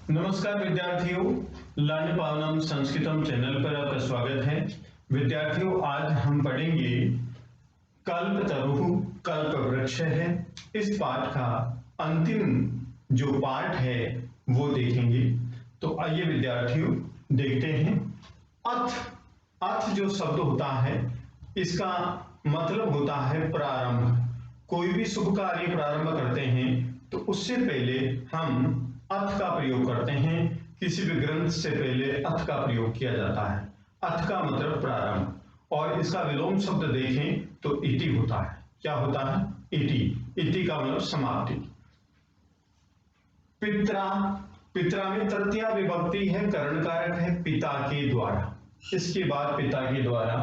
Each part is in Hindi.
नमस्कार विद्यार्थियों, लर्न पावनम संस्कृतम चैनल पर आपका स्वागत है। विद्यार्थियों, आज हम पढ़ेंगे कल्पतरुः कल्पवृक्ष है। इस पाठ का अंतिम जो पाठ है वो देखेंगे। तो आइए विद्यार्थियों देखते हैं। अथ जो शब्द होता है इसका मतलब होता है प्रारंभ। कोई भी शुभ कार्य प्रारंभ करते हैं तो उससे पहले हम अथ का प्रयोग करते हैं। किसी भी ग्रंथ से पहले अथ का प्रयोग किया जाता है। अथ का मतलब प्रारंभ, और इसका विलोम शब्द देखें तो इति होता है। क्या होता है? इति। इति का मतलब समाप्ति। पित्रा, पित्रा में तृतीया विभक्ति है, करण कारक है, पिता के द्वारा। इसके बाद पिता के द्वारा।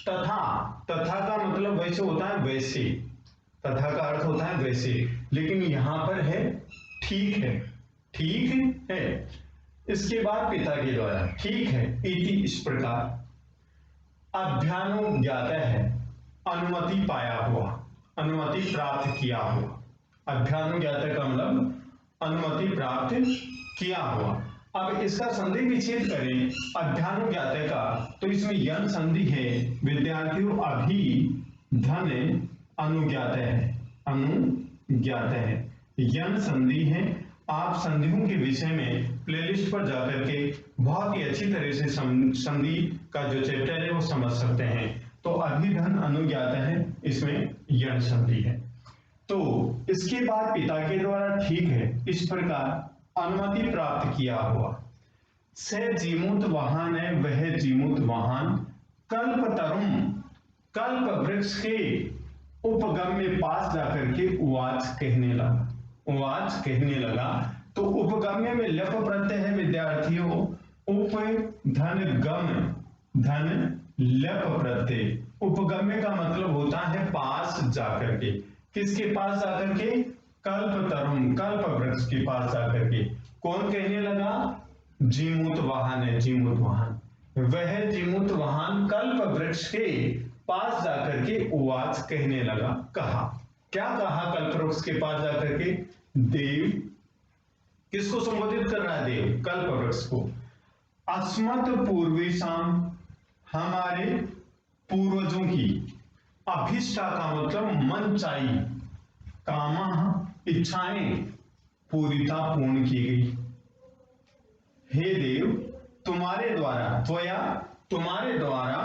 तथा, तथा का मतलब वैसे होता है वैसे, तथा का अर्थ होता है वैसे, लेकिन यहां पर है ठीक है, ठीक है। इसके बाद पिता के द्वारा, ठीक है, इति इस प्रकार। अभ्यानुज्ञात है, अनुमति पाया हुआ, अनुमति प्राप्त किया हुआ। अभ्यानुज्ञात का मतलब अनुमति प्राप्त किया हुआ। अब इसका संधि विच्छेद करें अभ्यानुज्ञात का, तो इसमें यन संधि है विद्यार्थियों। अभी धन अनुज्ञात है, अनुज्ञात है, यन संधि है। आप संधियों के विषय में प्लेलिस्ट पर जाकर के बहुत ही अच्छी तरह से संधि का जो चैप्टर है वो समझ सकते हैं। तो अभिधन अनुज्ञात है, इसमें यण संधि है। तो इसके बाद पिता के द्वारा, ठीक है, इस प्रकार अनुमति प्राप्त किया हुआ। से जीमूत वाहन है, वह जीमूत वाहन। कल्पतरुम, कल्प वृक्ष के उपगम में पास जाकर के उवाच कहने लगा, उवाच कहने लगा। तो उपगम्य में लप प्रत्यय है विद्यार्थियों। उप धन गम, धन लप प्रत्यय। उपगम्य का मतलब होता है पास जाकर के। किसके पास जाकर के? कल्पतरुम, कल्प वृक्ष के पास जाकर के। कौन कहने लगा? जीमूत वाहन है, जीमूत वाहन। वह जीमूत वाहन कल्प वृक्ष के पास जाकर के उवाच कहने लगा, कहा। क्या कहा कल्प वृक्ष के पास जाकर के? देव, किसको संबोधित कर रहा है? देव, कल्प वृक्ष को। अस्मत् पूर्वेशाम, हमारे पूर्वजों की। अभिष्टा का मतलब मन चाहिए, कामः इच्छाएं, पूरिता पूर्ण की गई। हे देव, तुम्हारे द्वारा, त्वया तुम्हारे द्वारा,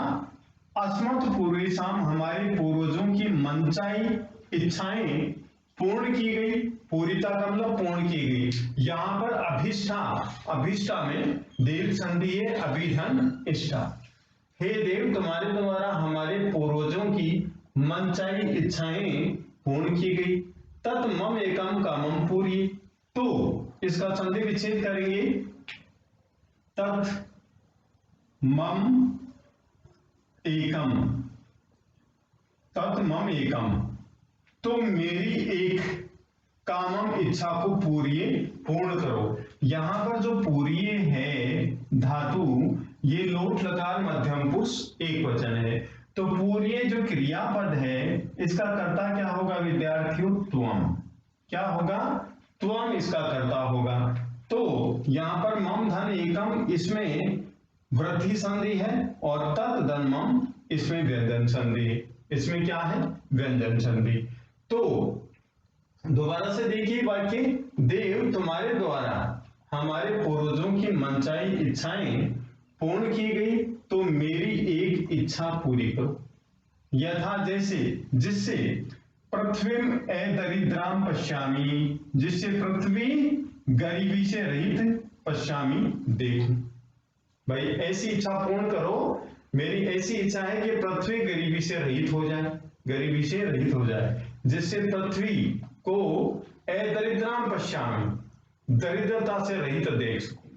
अस्मत् पूर्वेशाम हमारे पूर्वजों की मनचाही इच्छाएं पूर्ण की गई। पूरिता का मतलब पूर्ण की गई। यहां पर अभिष्ठा, अभिष्ठा में देव संधि है, अभिधन इष्टा। हे देव, तुम्हारे द्वारा हमारे पूर्वजों की मनचाही इच्छाएं पूर्ण की गई। तत् मम एकम कामम पूरी। तो इसका संधि विच्छेद करेंगे। तत् मम एकम, तत् मम एकम, तो मेरी एक कामम इच्छा को पूर्ण करो। यहां पर जो पूरिये है धातु, ये लोट लकार मध्यम पुरुष एक वचन है। तो पूरिये जो क्रियापद है इसका कर्ता क्या होगा विद्यार्थियों? त्वम। क्या होगा? त्वम इसका कर्ता होगा। तो यहां पर मम धन एकम, इसमें वृद्धि संधि है, और तत् धन मम, इसमें व्यंजन संधि है। इसमें क्या है? व्यंजन संधि। तो दोबारा से देखिए वाक्य। देव, तुम्हारे द्वारा हमारे पूर्वजों की मनचाही इच्छाएं पूर्ण की गई, तो मेरी एक इच्छा पूरी करो। यथा जैसे, जिससे पृथ्वी दरिद्राम पश्यामी, जिससे पृथ्वी गरीबी से रहित पश्यामी देखूं। भाई ऐसी इच्छा पूर्ण करो। मेरी ऐसी इच्छा है कि पृथ्वी गरीबी से रहित हो जाए, गरीबी से रहित हो जाए, जिससे पृथ्वी को दरिद्राम पश्यामी, दरिद्रता से रहित देख सकूं।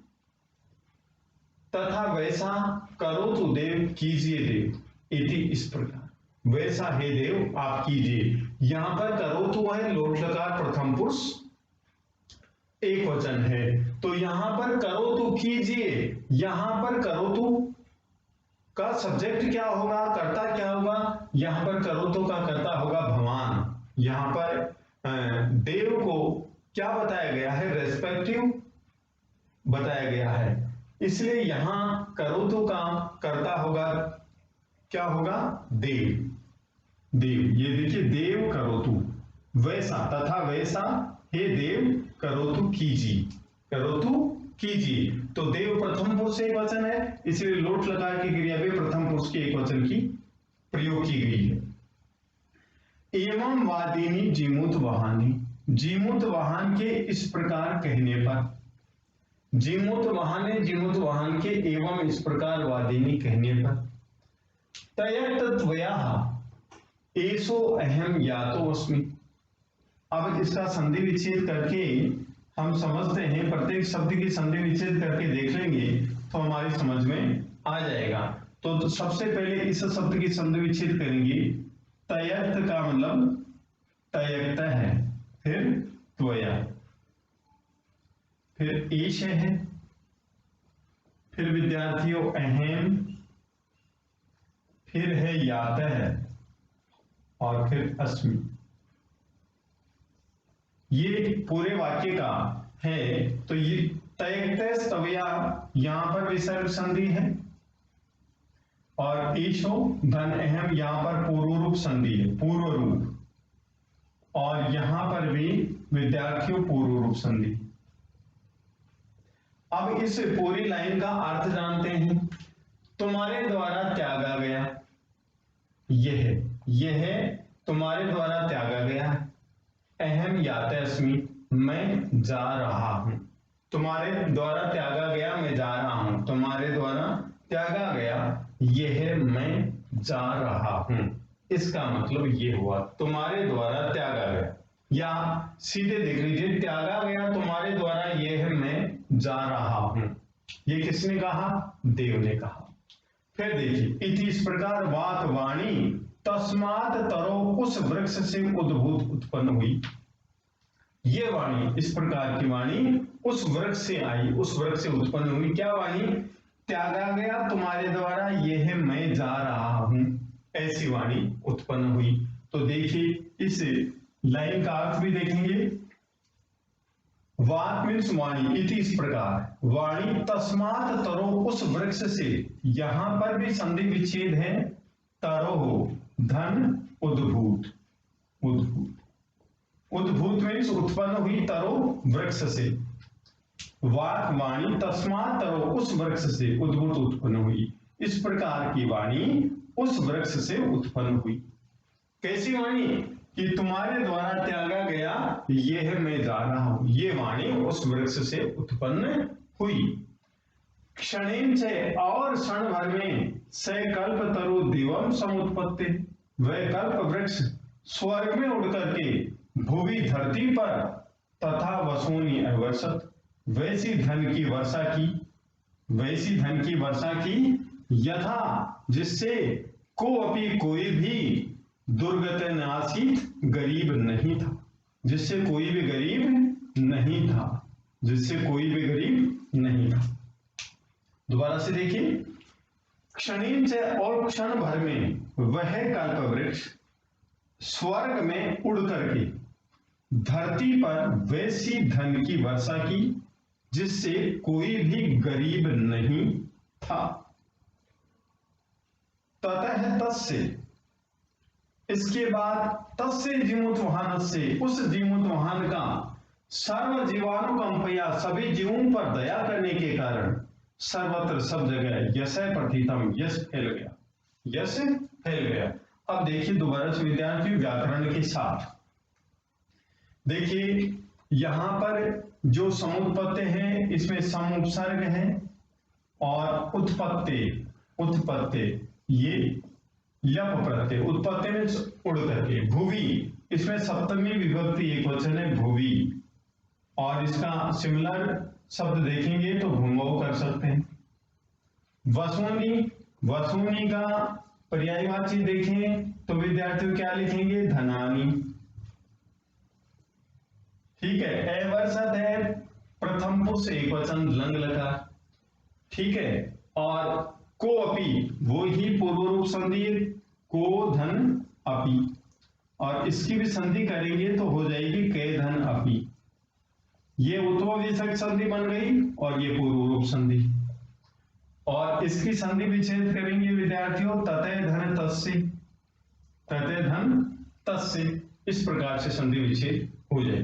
तथा वैसा करो तो देव, कीजिए देव, इति इस प्रकार। वैसा हे देव आप कीजिए। यहां पर करो तो है लोट लकार प्रथम पुरुष एक वचन है। तो यहां पर करो तो कीजिए, यहां पर करो तो का सब्जेक्ट क्या होगा, कर्ता क्या होगा? यहां पर करो तो का कर्ता होगा भगवान। यहां पर देव को क्या बताया गया है? रेस्पेक्टिव बताया गया है। इसलिए यहां करोतु का कर्ता होगा, क्या होगा, देव। देव, ये देखिए, देव करोतु, वैसा तथा वैसा हे देव करोतु कीजिए, करोतु कीजिए। तो देव प्रथम पुरुष से एक वचन है, इसलिए लोट लगा के क्रिया में प्रथम पुरुष के एक वचन की प्रयोग की गई है। एवं वादिनी जीमूत वाहनी, जीमूत वाहन के इस प्रकार कहने पर, जीमूत वाहने, जीमूत वाहन के एवं इस प्रकार वादिनी कहने पर, तयत्तत्वया एसो अहम यातो अस्मि। अब इसका संधि विच्छेद करके हम समझते हैं, प्रत्येक शब्द की संधि विच्छेद करके देख लेंगे तो हमारी समझ में आ जाएगा। तो सबसे पहले इस शब्द की संधि विच्छेद करेंगे। तयक्त का मतलब तयक्त है, फिर त्वया, फिर ईश है, फिर विद्यार्थियों अहम, फिर है यात है, और फिर अस्मि। ये पूरे वाक्य का है। तो ये तयक्त तवया, यहां पर विसर्ग संधि है, और ईशो धन अहम यहां पर पूर्व रूप संधि है, पूर्व रूप, और यहां पर भी विद्यार्थियों पूर्व रूप संधि। अब इस पूरी लाइन का अर्थ जानते हैं। तुम्हारे द्वारा त्यागा गया, यह तुम्हारे द्वारा त्यागा गया। अहम याते अस्मि, मैं जा रहा हूं। तुम्हारे द्वारा त्यागा गया, मैं जा रहा हूं। तुम्हारे द्वारा त्यागा गया, यह मैं जा रहा हूं। इसका मतलब ये हुआ, तुम्हारे द्वारा त्यागा गया, या सीधे देख लीजिए, त्यागा गया तुम्हारे द्वारा, यह मैं जा रहा हूं। ये किसने कहा? देव ने कहा। फिर देखिए, इति इस प्रकार वाक वाणी तस्मात तरो, उस वृक्ष से उद्भूत उत्पन्न हुई। ये वाणी, इस प्रकार की वाणी उस वृक्ष से आई, उस वृक्ष से उत्पन्न हुई। क्या वाणी? त्यागा गया तुम्हारे द्वारा, यह मैं जा रहा हूं, ऐसी वाणी उत्पन्न हुई। तो देखिए, इस लाइन का अर्थ भी देखेंगे। वाक मीन्स वाणी, इति इस प्रकार, वाणी तस्मात तरो, उस वृक्ष से, यहां पर भी संधि विच्छेद है, तरो धन उद्भूत, उद्भूत, उद्भूत मीन्स उत्पन्न हुई, तरो वृक्ष से। वाक वाणी तस्मात तरो, उस वृक्ष से, उद्भूत उत्पन्न हुई। इस प्रकार की वाणी उस वृक्ष से उत्पन्न हुई। कैसी वाणी? कि तुम्हारे द्वारा त्यागा गया, यह मैं जा रहा हूं। ये वाणी उस वृक्ष से उत्पन्न हुई। क्षणेन से, और क्षण भर में, सकल्प तरु दिवम समुत्पत्ति, वह कल्प वृक्ष स्वर्ग में उड़ करके भूमि धरती पर, तथा वसूनी अवर्षत, वैसी धन की वर्षा की, वैसी धन की वर्षा की, यथा जिससे को अपनी कोई भी दुर्गत नासित गरीब नहीं था, जिससे कोई भी गरीब नहीं था, जिससे कोई भी गरीब नहीं था। दोबारा से देखिए, क्षणिन से, और क्षण भर में, वह कल्प वृक्ष स्वर्ग में उड़ करके धरती पर वैसी धन की वर्षा की, जिससे कोई भी गरीब नहीं था। ततः तस्य, इसके बाद तस्य जीमूत वाहन से, उस जीमूत वाहन का सर्व जीवानुकंपया, सभी जीवों पर दया करने के कारण, सर्वत्र सब जगह यश प्रथितम, यश फैल गया, यश फैल गया। अब देखिए दोबारा से विद्यार्थी व्याकरण के साथ देखिए, यहां पर जो समुत्पत्ति है, इसमें समुपसर्ग है, और उत्पत्ति, उत्पत्ति ये यप प्रत्यय, उत्पत्ति में उड़ करके, भुवि, इसमें सप्तमी विभक्ति एक वचन है, भुवि, और इसका सिमिलर शब्द देखेंगे तो भूमौ कर सकते हैं। वसूनी, वसूनी का पर्यायवाची देखें तो विद्यार्थी क्या लिखेंगे? धनानी। ठीक है, अवर्षद है प्रथम पुरुष एक वचन, लंग लकार। ठीक है, और को अपी, वो ही पूर्व रूप संधि, को धन अपी, और इसकी भी संधि करेंगे तो हो जाएगी कै धन अपी। ये उत्वविषयक संधि बन गई और ये पूर्वरूप संधि, और इसकी संधि विच्छेद करेंगे विद्यार्थियों, ततः धन तस्य, ततः धन तस्य, इस प्रकार से संधि विच्छेद हो जाए।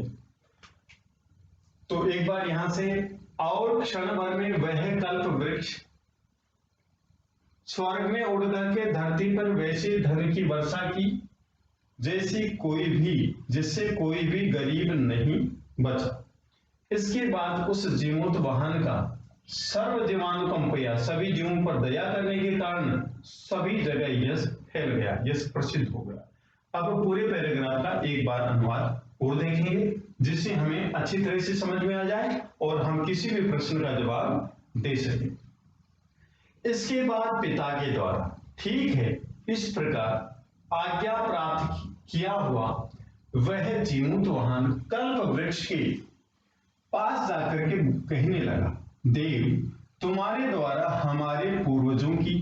तो एक बार यहां से, और क्षण भर में वह कल्प वृक्ष स्वर्ग में उड़ करके धरती पर वैसे धन की वर्षा की जैसी कोई भी, जिससे कोई भी गरीब नहीं बचा। इसके बाद उस जीवोत वाहन का सर्व जीवानुकंपया, सभी जीवों पर दया करने के कारण सभी जगह यश फैल गया, यश प्रसिद्ध हो गया। अब पूरे पैराग्राफ का एक बार अनुवाद और देखेंगे, जिससे हमें अच्छी तरह से समझ में आ जाए और हम किसी भी प्रश्न का जवाब दे सकें। इसके बाद पिता के द्वारा, ठीक है, इस प्रकार आज्ञा प्राप्त किया हुआ वह जीमूत वाहन कल्प वृक्ष के पास जाकर के कहने लगा, देव, तुम्हारे द्वारा हमारे पूर्वजों की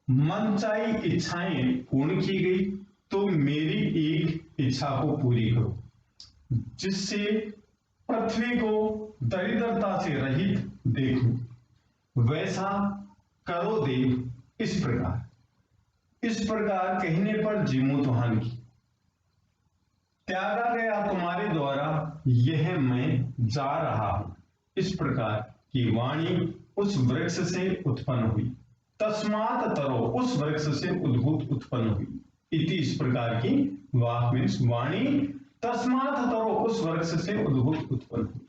मनचाही इच्छाएं पूर्ण की गई, तो मेरी एक इच्छा को पूरी करो, जिससे पृथ्वी को दरिद्रता से रहित देखूं। वैसा करो देव। इस प्रकार कहने पर जीमूत वाहन की त्यागा गया तुम्हारे द्वारा, यह मैं जा रहा हूं, इस प्रकार की वाणी उस वृक्ष से उत्पन्न हुई। तस्मात् तरो, उस वृक्ष से उद्भूत उत्पन्न हुई। इति, इस प्रकार की वाणी तस्मात् तरो, उस वृक्ष से उद्भूत उत्पन्न हुई।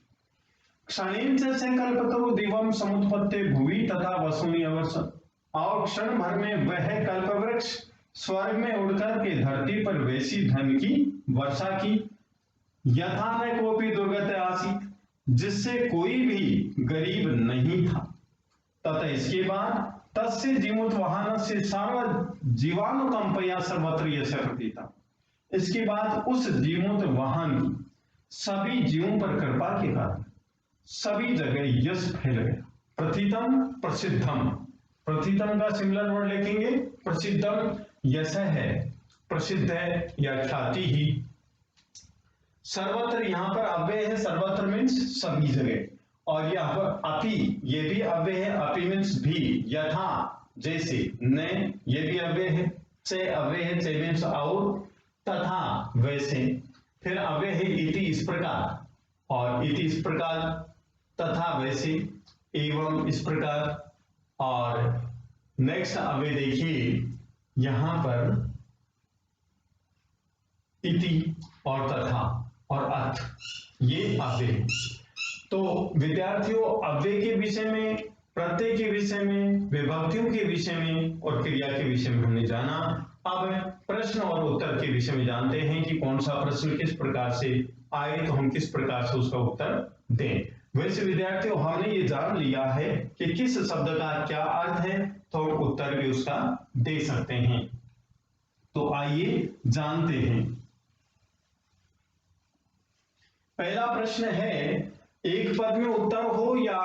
क्षणेन से कल्पतरु दिवम समुत्पत्ते भुवि तथा वसूनि अवर्षन्, और क्षण भर में वह कल्प वृक्ष स्वर्ग में उड़कर के धरती पर वैसी धन की वर्षा की, यथा न कोपी दुर्गत आसीत, जिससे कोई भी गरीब नहीं था। तथा इसके बाद तस्य जीमूत वाहन से सर्व जीवानुकंपया सर्वत्र यश प्रतिता, इसके बाद उस जीमूत वाहन की सभी जीवों पर कृपा के कारण सभी जगह यश फैल गया। प्रथितम प्रसिद्धम, प्रथितम का सिमिलर वर्ड लिखेंगे, प्रसिद्धम यश है, प्रसिद्ध है या ख्याति ही। सर्वत्र, यहां पर अव्यय है, सर्वत्र मीन्स सभी जगह, और यहाँ पर अपि, ये भी अव्यय है, अपि मीन्स भी, यथा जैसे, न ये भी अव्यय है, से अव्यय है, से मीन्स और, तथा वैसे, फिर अव्यय है इति, इस प्रकार, और इति इस प्रकार, तथा वैसे, एवं इस प्रकार, और नेक्स्ट अव्यय देखिए यहां पर इति और तथा और अथ, ये अव्यय। तो विद्यार्थियों, अव्यय के विषय में, प्रत्यय के विषय में, विभक्तियों के विषय में और क्रिया के विषय में हमने जाना। अब प्रश्न और उत्तर के विषय में जानते हैं कि कौन सा प्रश्न किस प्रकार से आए तो हम किस प्रकार से उसका उत्तर दें। वैसे विद्यार्थियों, हमने ये जान लिया है कि किस शब्द का क्या अर्थ है, तो हम उत्तर भी उसका दे सकते हैं। तो आइए जानते हैं। पहला प्रश्न है, एक पद में उत्तर हो या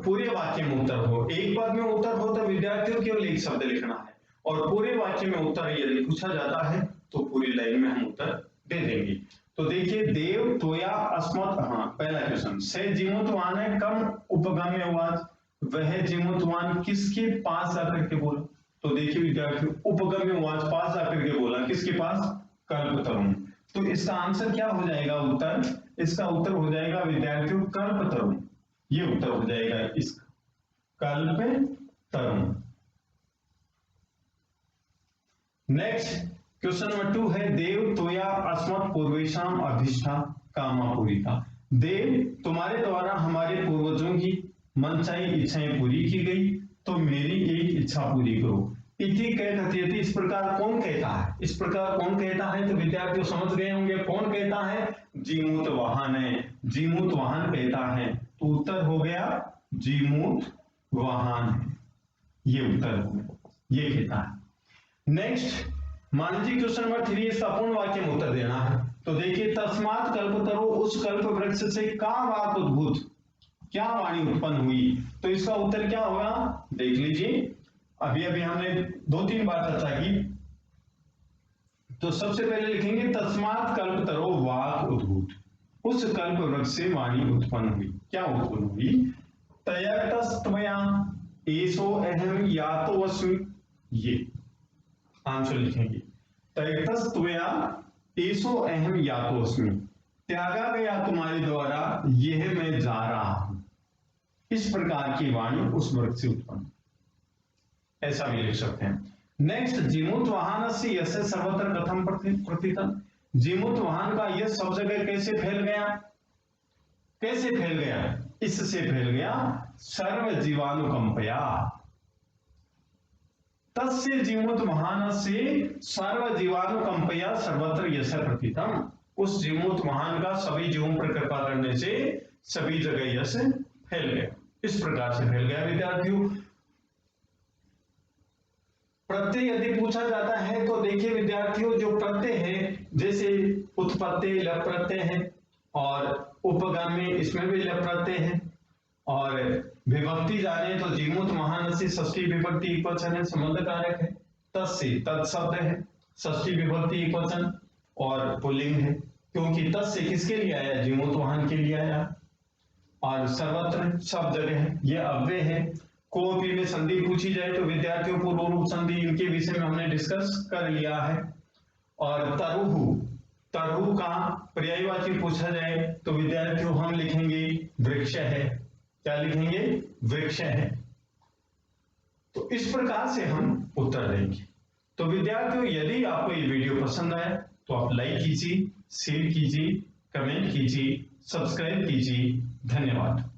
पूरे वाक्य में उत्तर हो। एक पद में उत्तर हो तो विद्यार्थियों केवल एक शब्द लिखना है, और पूरे वाक्य में उत्तर यदि पूछा जाता है तो पूरी लाइन में हम उत्तर दे देंगे। तो देखिए, देव त्वया अस्मत्, हाँ पहला क्वेश्चन, से जीमूतवान है कम उपगम्य आवाज, वह जीमूतवान किसके पास जाकर के बोला। तो देखिए विद्यार्थियों, उपगम्य आवाज पास जाकर के बोला, किसके पास, कल्पतरुण। तो इसका आंसर क्या हो जाएगा, उत्तर, इसका उत्तर हो जाएगा विद्यार्थियों कल्पतरुण, ये उत्तर हो जाएगा इसका, कल्पतरुण। नेक्स्ट क्वेश्चन नंबर 2 है, देव त्वया अस्मत् पूर्वेषाम अधिष्ठा कामापूरिता, देव तुम्हारे द्वारा हमारे पूर्वजों की मनचाही इच्छाएं पूरी की गई, तो मेरी एक इच्छा पूरी करो। इति कहती, इस प्रकार कौन कहता है, इस प्रकार कौन कहता है, तो विद्यार्थियों समझ गए होंगे कौन कहता है, जीमूत वाहन है, जीमूत वाहन कहता है। तो उत्तर हो गया जीमूत वाहन है, ये उत्तर हो गया, ये कहता है। नेक्स्ट मान लीजिए क्वेश्चन नंबर 3, इसका पूर्ण वाक्य में उत्तर देना है। तो देखिए, तस्मात् कल्पतरो, उस कल्प वृक्ष से का वाक उद्भूत, क्या वाणी उत्पन्न हुई। तो इसका उत्तर क्या होगा, देख लीजिए, अभी अभी हमने 2-3 बार चर्चा की। तो सबसे पहले लिखेंगे तस्मात् कल्पतरो वाक उद्भूत, उस कल्प वृक्ष से वाणी उत्पन्न हुई। क्या उत्पन्न हुई? तयतस्त्वया एषो अहम यातोऽस्मि, ये आंसर लिखेंगे। तयतस्त्वया एषो अहम यातोऽस्मि, त्यागा गया तुम्हारे द्वारा यह मैं जा रहा हूं। इस प्रकार की वाणी उस वृक्ष से उत्पन्न, ऐसा भी लिख सकते हैं। नेक्स्ट, जीमूत वाहन से यश सर्वत्र कथम प्रतितम, जीमूत वाहन का यश सब जगह कैसे फैल गया? कैसे फैल गया? इससे फैल गया सर्व जीवानुकंपया, तस्य जीमूत वाहन से सर्व जीवानुकंपया सर्वत्र यश प्रतितम, उस जीमूत वाहन का सभी जीवों पर कृपा करने से सभी जगह यश फैल गया। इस प्रकार से फैल गया। विद्यार्थियों, प्रत्यय यदि पूछा जाता है तो देखिए विद्यार्थियों, जो प्रत्यय है जैसे उत्पत्ति लप प्रत्यय है, और उपगामी इसमें भी लप प्रत्यय है, और विभक्ति जाने तो जीमूत महान से षष्ठी विभक्ति एकवचन है, संबंध कारक है। तस्य तत्शब्द है, षष्ठी विभक्ति एकवचन और पुल्लिंग है, क्योंकि तस्य किसके लिए आया? जीमूत वाहन के लिए आया। और सर्वत्र सब जगह है, ये अव्यय है। कोपी में संधि पूछी जाए तो विद्यार्थियों पूर्व रूप संधि इनके विषय में हमने डिस्कस कर लिया है। और तरुहु, तरु का पर्यायवाची पूछा जाए तो विद्यार्थियों हम लिखेंगे वृक्ष है। क्या लिखेंगे? वृक्ष है। तो इस प्रकार से हम उत्तर देंगे। तो विद्यार्थियों, यदि आपको ये वीडियो पसंद आया तो आप लाइक कीजिए, शेयर कीजिए, कमेंट कीजिए, सब्सक्राइब कीजिए। धन्यवाद।